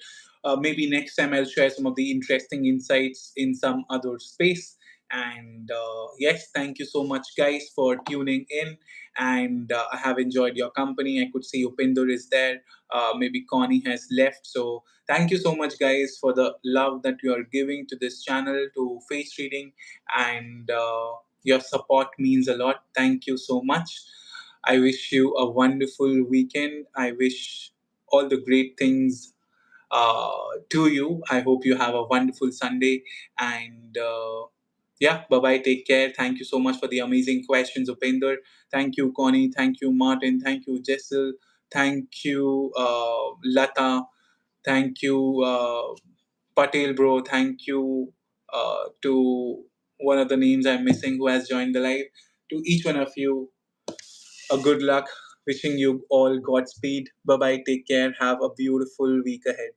Maybe next time I'll share some of the interesting insights in some other space. And yes, thank you so much, guys, for tuning in. And I have enjoyed your company. I could see Upinder is there. Maybe Connie has left. So thank you so much, guys, for the love that you are giving to this channel, to face reading, and your support means a lot. Thank you so much. I wish you a wonderful weekend. I wish all the great things to you. I hope you have a wonderful Sunday. And yeah, bye bye. Take care. Thank you so much for the amazing questions, Upinder. Thank you, Connie. Thank you, Martin. Thank you, Jessel. Thank you, Lata. Thank you, Patel, bro. Thank you to one of the names I'm missing who has joined the live. To each one of you, a good luck. Wishing you all Godspeed. Bye bye. Take care. Have a beautiful week ahead.